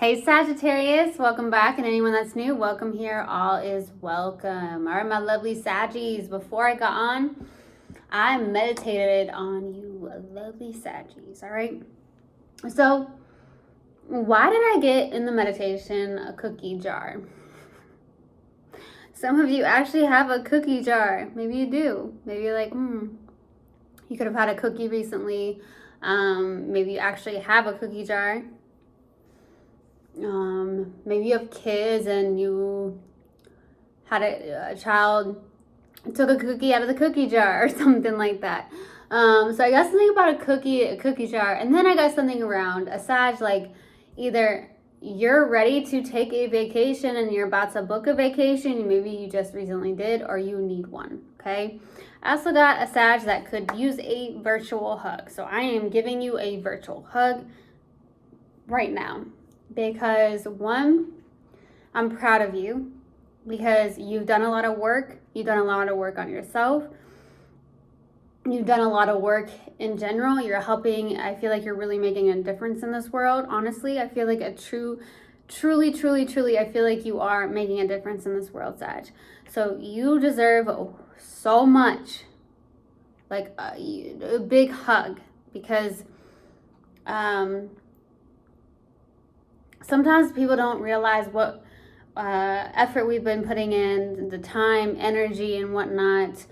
Hey Sagittarius, welcome back, and anyone that's new, welcome here. All is welcome. All right, my lovely Saggies, before I got on, I meditated on you lovely Saggies, all right? So, why did I get in the meditation a cookie jar? Some of you actually have a cookie jar. Maybe you do. Maybe you're like, you could have had a cookie recently. Maybe you actually have a cookie jar. Maybe you have kids and you had a child took a cookie out of the cookie jar or something like that. So I got something about a cookie jar, and then I got something around a Sag, like either you're ready to take a vacation and you're about to book a vacation, maybe you just recently did, or you need one, okay? I also got a Sag that could use a virtual hug. So I am giving you a virtual hug right now because one, I'm proud of you because you've done a lot of work. You've done a lot of work on yourself. You've done a lot of work in general. You're helping. I feel like you're really making a difference in this world. Honestly, I feel like truly, I feel like you are making a difference in this world, Sag. So you deserve so much, like a big hug, because sometimes people don't realize what effort we've been putting in, the time, energy, and whatnot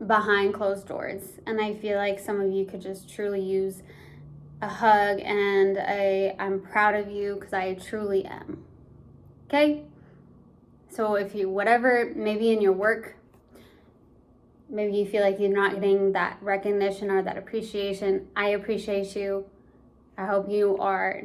behind closed doors. And I feel like some of you could just truly use a hug, and I'm proud of you because I truly am. Okay? So if you, whatever, maybe in your work, maybe you feel like you're not getting that recognition or that appreciation, I appreciate you. I hope you are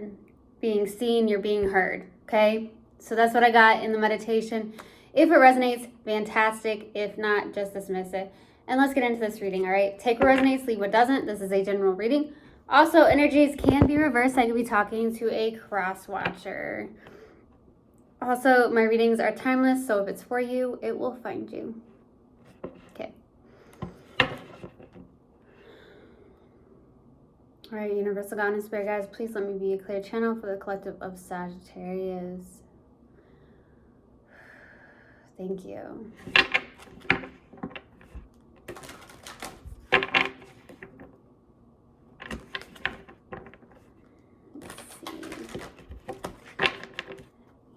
being seen, you're being heard, okay? So that's what I got in the meditation. If it resonates, fantastic. If not, just dismiss it. And let's get into this reading, all right? Take what resonates, leave what doesn't. This is a general reading. Also, energies can be reversed. I could be talking to a cross watcher. Also, my readings are timeless, so if it's for you, it will find you. Okay. All right, Universal God and Spirit guides, please let me be a clear channel for the collective of Sagittarius. Thank you.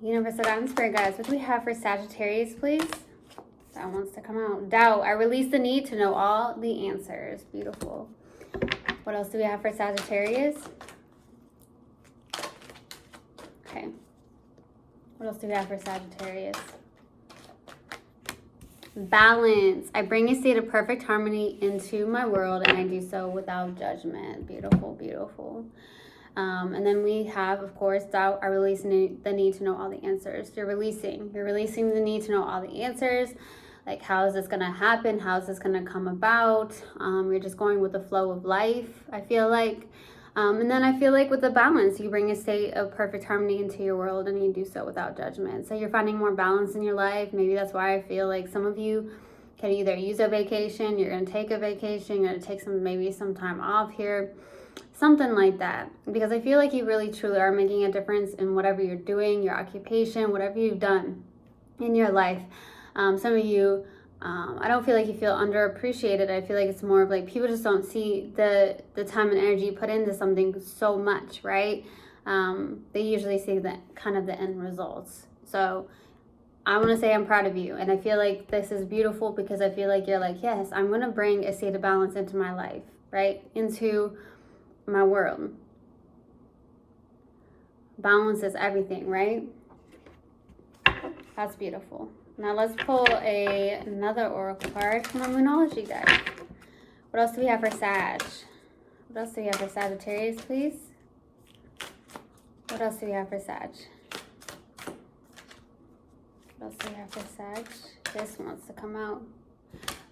Universal God and Spirit guides, what do we have for Sagittarius, please? That wants to come out. Doubt. I release the need to know all the answers. Beautiful. What else do we have for Sagittarius? Okay. What else do we have for Sagittarius? Balance. I bring a state of perfect harmony into my world, and I do so without judgment. Beautiful, beautiful. And then we have, of course, doubt. I release the need to know all the answers. You're releasing the need to know all the answers. Like, how is this going to happen? How is this going to come about? You're just going with the flow of life, I feel like. And then I feel like with the balance, you bring a state of perfect harmony into your world, and you do so without judgment. So you're finding more balance in your life. Maybe that's why I feel like some of you can either use a vacation, you're going to take a vacation, you're going to take maybe some time off here. Something like that, because I feel like you really truly are making a difference in whatever you're doing, your occupation, whatever you've done in your life. Some of you, I don't feel like you feel underappreciated. I feel like it's more of like people just don't see the time and energy you put into something so much, right? They usually see the kind of the end results. So I want to say I'm proud of you, and I feel like this is beautiful because I feel like you're like, yes, I'm going to bring a state of balance into my life, right? Into my world. Balance is everything, right? That's beautiful. Now let's pull another oracle card from our Moonology deck. What else do we have for Sag? What else do we have for Sagittarius, please? What else do we have for Sag? What else do we have for Sag? This wants to come out.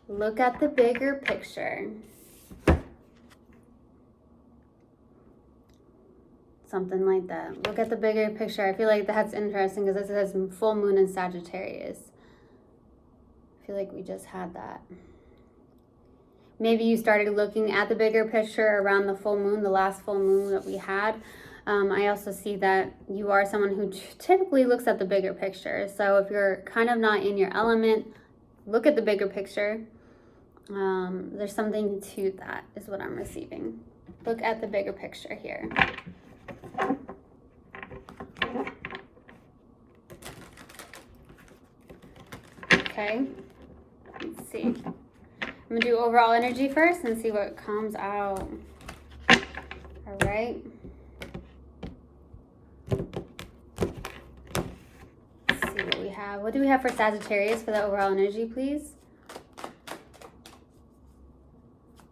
Look at the bigger picture. Something like that. Look at the bigger picture. I feel like that's interesting because this says full moon in Sagittarius. I feel like we just had that. Maybe you started looking at the bigger picture around the full moon, the last full moon that we had. I also see that you are someone who typically looks at the bigger picture. So if you're kind of not in your element, look at the bigger picture. There's something to that is what I'm receiving. Look at the bigger picture here. Okay, let's see. I'm gonna do overall energy first and see what comes out. All right. Let's see what we have. What do we have for Sagittarius for the overall energy, please?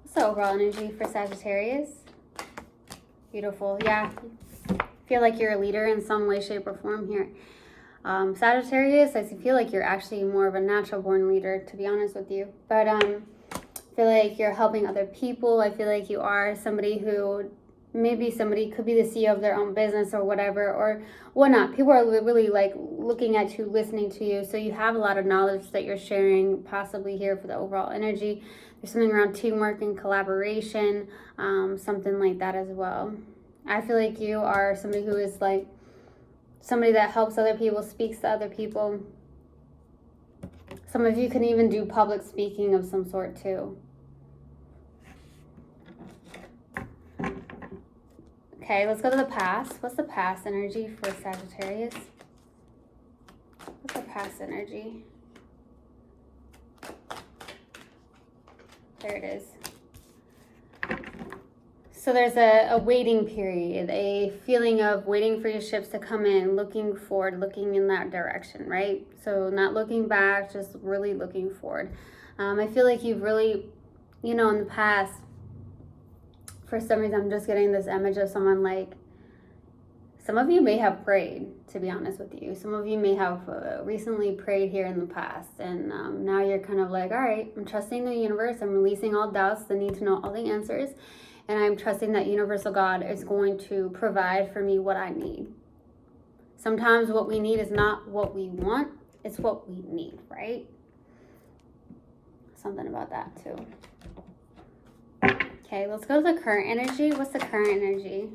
What's the overall energy for Sagittarius? Beautiful. Yeah. Feel like you're a leader in some way, shape, or form here. Sagittarius, I feel like you're actually more of a natural born leader, to be honest with you. But I feel like you're helping other people. I feel like you are somebody who, maybe somebody could be the CEO of their own business or whatever, or whatnot. People are really like looking at you, listening to you. So you have a lot of knowledge that you're sharing possibly here for the overall energy. There's something around teamwork and collaboration, something like that as well. I feel like you are somebody who is like, somebody that helps other people, speaks to other people. Some of you can even do public speaking of some sort too. Okay, let's go to the past. What's the past energy for Sagittarius? What's the past energy? There it is. So there's a waiting period, a feeling of waiting for your ships to come in, looking forward, looking in that direction, right? So not looking back, just really looking forward. I feel like you've really, in the past, for some reason, I'm just getting this image of someone like, some of you may have prayed, to be honest with you. Some of you may have recently prayed here in the past. And now you're kind of like, all right, I'm trusting the universe. I'm releasing all doubts, the need to know all the answers. And I'm trusting that universal God is going to provide for me what I need. Sometimes what we need is not what we want, it's what we need, right? Something about that too. Okay, let's go to the current energy. What's the current energy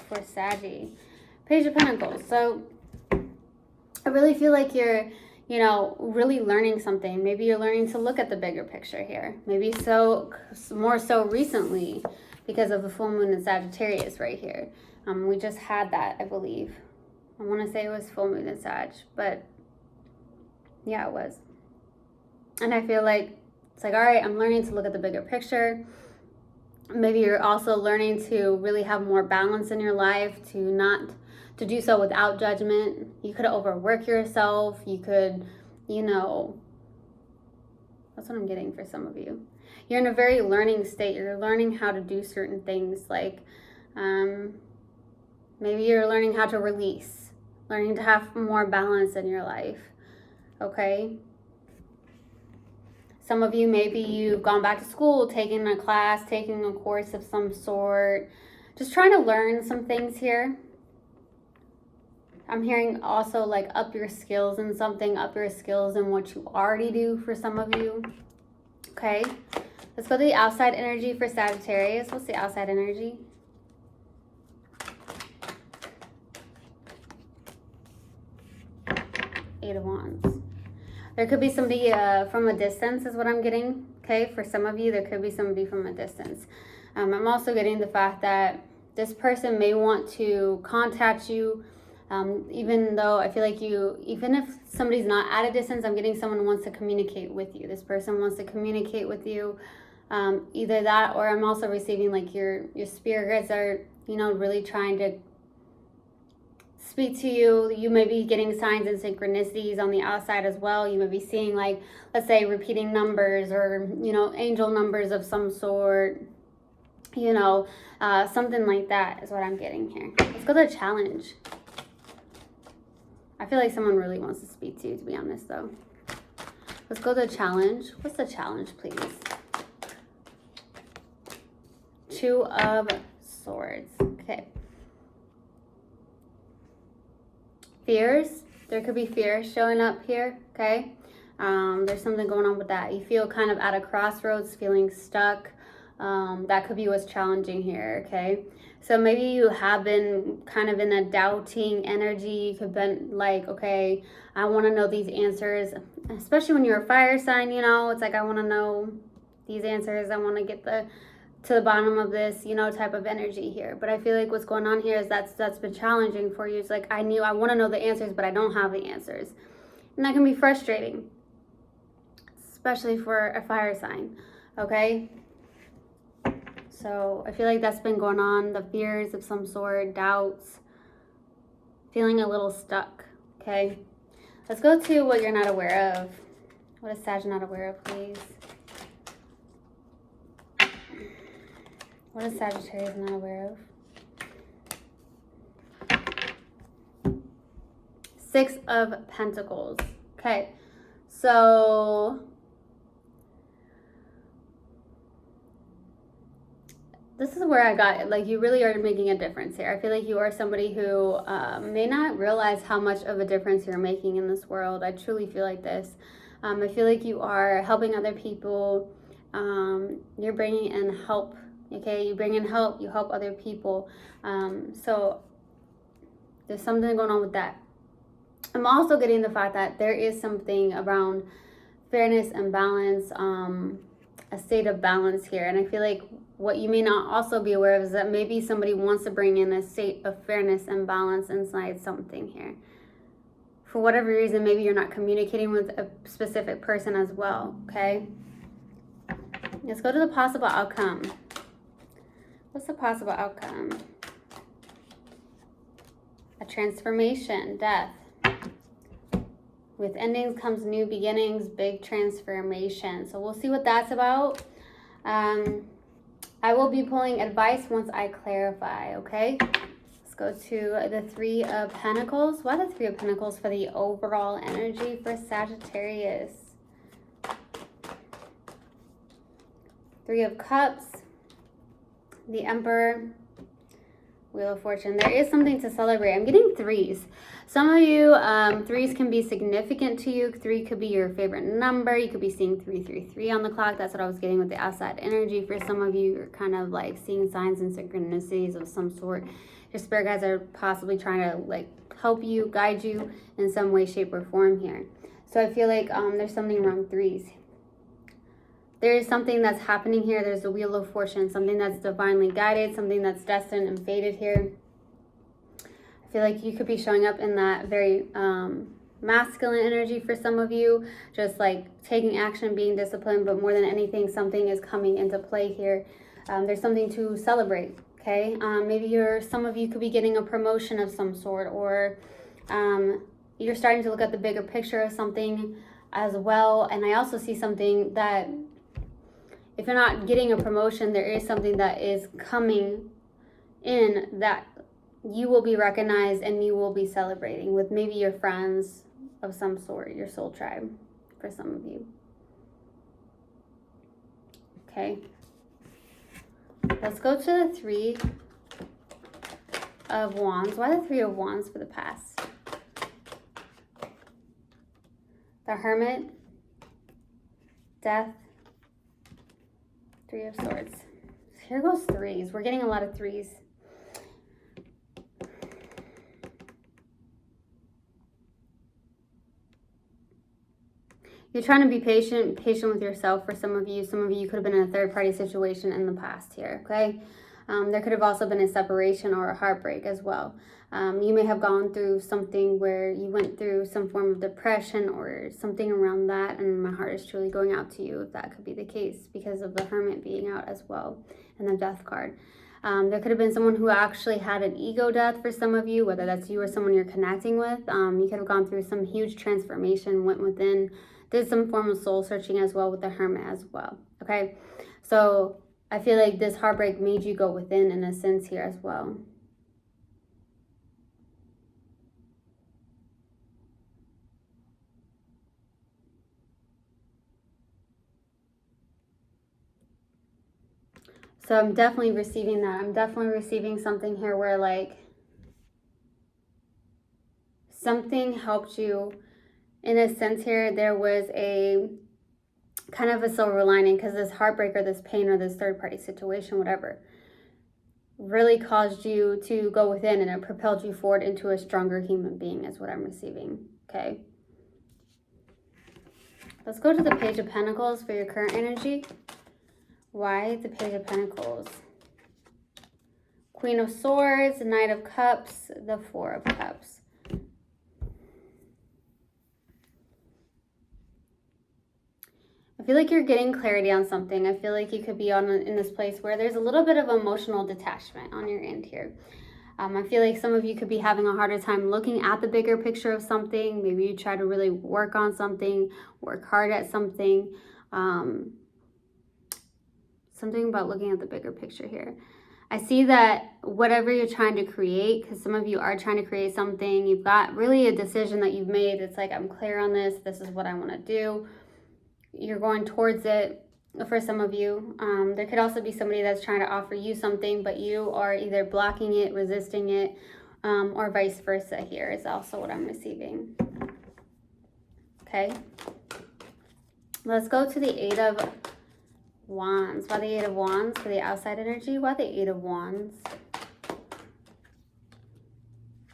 for Saggy? Page of Pentacles. So I really feel like you're really learning something. Maybe you're learning to look at the bigger picture here. Maybe more so recently because of the full moon in Sagittarius right here. We just had that, I believe. I want to say it was full moon in Sag, but yeah, it was. And I feel like it's like, all right, I'm learning to look at the bigger picture. Maybe you're also learning to really have more balance in your life, to do so without judgment. You could overwork yourself. You could, that's what I'm getting for some of you. You're in a very learning state. You're learning how to do certain things. Like maybe you're learning how to release, learning to have more balance in your life. Okay. Some of you, maybe you've gone back to school, taking a class, taking a course of some sort, just trying to learn some things here. I'm hearing also like up your skills in something, up your skills in what you already do for some of you. Okay, let's go to the outside energy for Sagittarius. What's the outside energy? Eight of Wands. There could be somebody from a distance is what I'm getting. Okay, for some of you, there could be somebody from a distance. I'm also getting the fact that this person may want to contact you, even though I feel like even if somebody's not at a distance, I'm getting someone who wants to communicate with you. This person wants to communicate with you. Either that, or I'm also receiving like your spirits are, really trying to speak to you. You may be getting signs and synchronicities on the outside as well. You may be seeing like, let's say, repeating numbers or, angel numbers of some sort, something like that is what I'm getting here. Let's go to the challenge. I feel like someone really wants to speak to you, to be honest, though. Let's go to the challenge. What's the challenge, please? Two of Swords. Okay. Fears. There could be fears showing up here, okay? There's something going on with that. You feel kind of at a crossroads, feeling stuck. That could be what's challenging here, okay? So maybe you have been kind of in a doubting energy. You could have been like, okay, I want to know these answers, especially when you're a fire sign, you know, it's like, I want to know these answers. I want to get to the bottom of this, you know, type of energy here. But I feel like what's going on here is that's been challenging for you. It's like, I want to know the answers, but I don't have the answers. And that can be frustrating, especially for a fire sign, okay? So I feel like that's been going on, the fears of some sort, doubts, feeling a little stuck, okay? Let's go to what you're not aware of. What is Sag not aware of, please? What is Sagittarius not aware of? Six of Pentacles. Okay, so this is where I got it. Like, you really are making a difference here. I feel like you are somebody who may not realize how much of a difference you're making in this world. I truly feel like this. I feel like you are helping other people. You're bringing in help, okay? You bring in help, you help other people. So there's something going on with that. I'm also getting the fact that there is something around fairness and balance, a state of balance here. And I feel like what you may not also be aware of is that maybe somebody wants to bring in a state of fairness and balance inside something here. For whatever reason, maybe you're not communicating with a specific person as well, okay? Let's go to the possible outcome. What's the possible outcome? A transformation, death. With endings comes new beginnings, big transformation. So we'll see what that's about. I will be pulling advice once I clarify, okay? Let's go to the Three of Pentacles. Why the Three of Pentacles for the overall energy for Sagittarius? Three of Cups, the Emperor, Wheel of Fortune. There is something to celebrate. I'm getting threes. Some of you, threes can be significant to you. Three could be your favorite number. You could be seeing 333 on the clock. That's what I was getting with the outside energy. For some of you, you're kind of like seeing signs and synchronicities of some sort. Your spirit guides are possibly trying to like help you, guide you in some way, shape, or form here. So I feel like there's something around threes. There is something that's happening here. There's a Wheel of Fortune, something that's divinely guided, something that's destined and fated here. I feel like you could be showing up in that very masculine energy for some of you, just like taking action, being disciplined, but more than anything, something is coming into play here. There's something to celebrate, okay? Maybe some of you could be getting a promotion of some sort, or you're starting to look at the bigger picture of something as well. And I also see something that if you're not getting a promotion, there is something that is coming in that you will be recognized and you will be celebrating with maybe your friends of some sort, your soul tribe for some of you. Okay. Let's go to the Three of Wands. Why the Three of Wands for the past? The Hermit, Death, Three of Swords. Here goes threes. We're getting a lot of threes. You're trying to be patient with yourself for some of you. Some of you could have been in a third-party situation in the past here, okay? There could have also been a separation or a heartbreak as well. You may have gone through something where you went through some form of depression or something around that, and my heart is truly going out to you if that could be the case because of the Hermit being out as well and the Death card. There could have been someone who actually had an ego death for some of you, whether that's you or someone you're connecting with. You could have gone through some huge transformation, went within, did some form of soul searching as well with the Hermit as well, okay? So I feel like this heartbreak made you go within in a sense here as well. So I'm definitely receiving that. I'm definitely receiving something here where like something helped you in a sense here. There was a kind of a silver lining, because this heartbreak or this pain or this third-party situation, whatever, really caused you to go within, and it propelled you forward into a stronger human being is what I'm receiving, okay? Let's go to the Page of Pentacles for your current energy. Why the Page of Pentacles? Queen of Swords, Knight of Cups, the Four of Cups. I feel like you're getting clarity on something. I feel like you could be in this place where there's a little bit of emotional detachment on your end here. I feel like some of you could be having a harder time looking at the bigger picture of something. Maybe you try to really work on something, work hard at something. Something about looking at the bigger picture here. I see that whatever you're trying to create, because some of you are trying to create something, you've got really a decision that you've made. It's like, I'm clear on this. This is what I want to do. You're going towards it. For some of you, there could also be somebody that's trying to offer you something, but you are either blocking it, resisting it, or vice versa here is also what I'm receiving. Okay. Let's go to the Eight of Wands. Why the Eight of Wands for the outside energy? Why the Eight of Wands?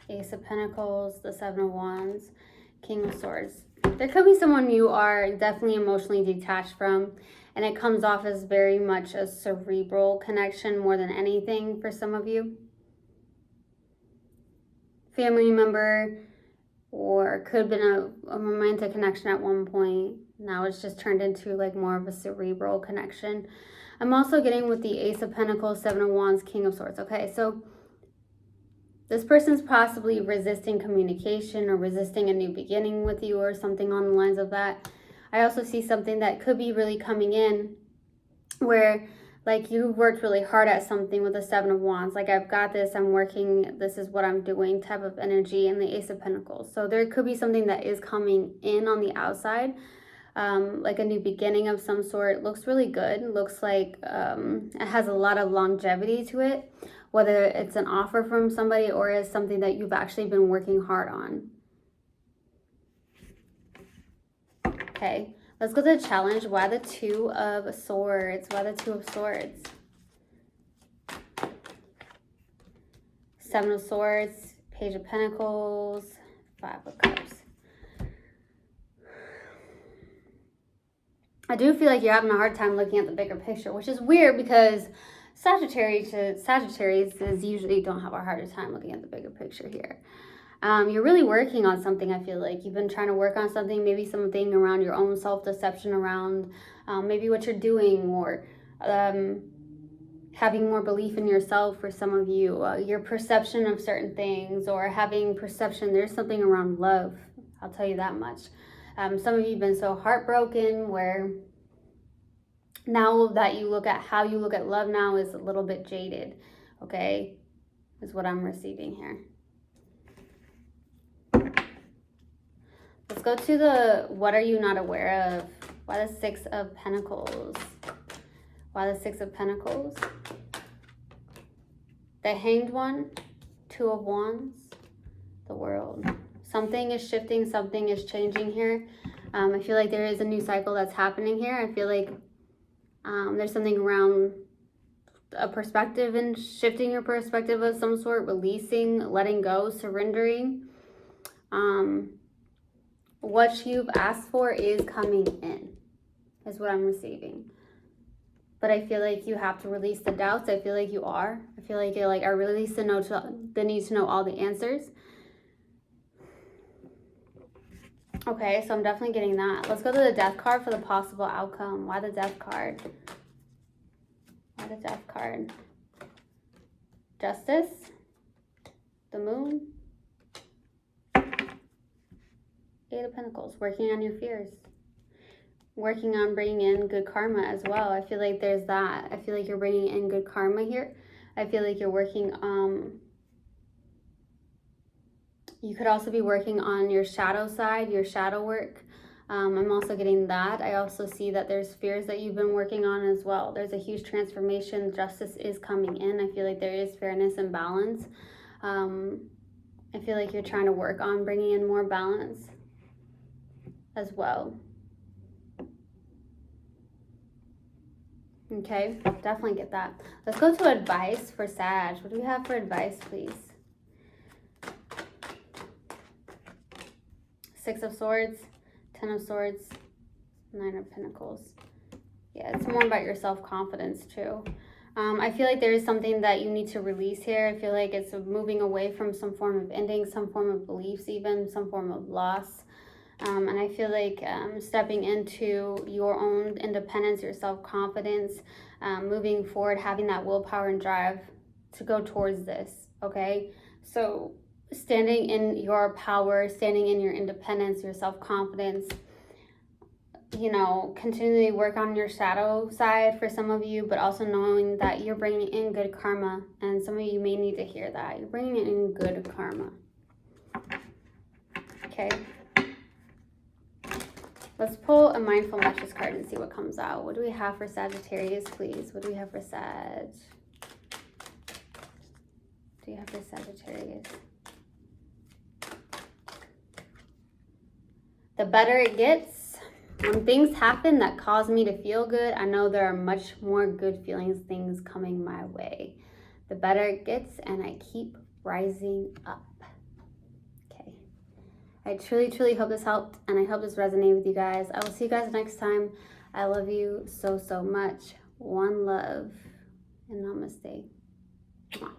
Ace of Pentacles, the Seven of Wands, King of Swords. There could be someone you are definitely emotionally detached from, and it comes off as very much a cerebral connection more than anything for some of you. Family member, or could have been a romantic connection at one point. Now it's just turned into like more of a cerebral connection. I'm also getting with the Ace of Pentacles, Seven of Wands, King of Swords. Okay, so this person's possibly resisting communication or resisting a new beginning with you or something on the lines of that. I also see something that could be really coming in where like you worked really hard at something with the Seven of Wands. Like, I've got this, I'm working, this is what I'm doing type of energy, and the Ace of Pentacles. So there could be something that is coming in on the outside, like a new beginning of some sort. It looks really good. It looks like it has a lot of longevity to it, whether it's an offer from somebody or is something that you've actually been working hard on. Okay, let's go to the challenge. Why the Two of Swords? Why the Two of Swords? Seven of Swords, Page of Pentacles, Five of Cups. I do feel like you're having a hard time looking at the bigger picture, which is weird because Sagittarius usually don't have a harder time looking at the bigger picture here. You're really working on something. I feel like you've been trying to work on something, maybe something around your own self-deception, around maybe what you're doing, or having more belief in yourself for some of you, your perception of certain things, or having perception. There's something around love, I'll tell you that much. Some of you have been so heartbroken where now that you look at how you look at love now is a little bit jaded, okay, is what I'm receiving here. Let's go to the what are you not aware of? Why the Six of Pentacles? Why the Six of Pentacles? The Hanged One, Two of Wands, the World. Something is shifting, something is changing here. I feel like there is a new cycle that's happening here. I feel like there's something around a perspective and shifting your perspective of some sort, releasing, letting go, surrendering. What you've asked for is coming in, is what I'm receiving. But I feel like you have to release the doubts. I feel like you are. I feel like you're like, I release the need to know all the answers. Okay, so I'm definitely getting that. Let's go to the Death card for the possible outcome. Why the Death card? Why the Death card? Justice. The Moon. Eight of Pentacles. Working on your fears. Working on bringing in good karma as well. I feel like there's that. I feel like you're bringing in good karma here. I feel like you're working you could also be working on your shadow side, your shadow work. I'm also getting that. I also see that there's fears that you've been working on as well. There's a huge transformation. Justice is coming in. I feel like there is fairness and balance. I feel like you're trying to work on bringing in more balance as well. Okay, definitely get that. Let's go to advice for Sag. What do we have for advice, please? 6 of Swords, 10 of Swords, 9 of Pentacles. Yeah, it's more about your self-confidence too. I feel like there is something that you need to release here. I feel like it's moving away from some form of ending, some form of beliefs even, some form of loss. And I feel like stepping into your own independence, your self-confidence, moving forward, having that willpower and drive to go towards this, okay? So standing in your power, standing in your independence, your self-confidence, you know, continually work on your shadow side for some of you, but also knowing that you're bringing in good karma. And some of you may need to hear that. You're bringing in good karma. Okay. Let's pull a mindful message card and see what comes out. What do we have for Sagittarius, please? What do we have for Sag? What do you have for Sagittarius? The better it gets. When things happen that cause me to feel good, I know there are much more good feelings, things coming my way. The better it gets, and I keep rising up. Okay. I truly, truly hope this helped, and I hope this resonated with you guys. I will see you guys next time. I love you so, so much. One love, and namaste. Mwah.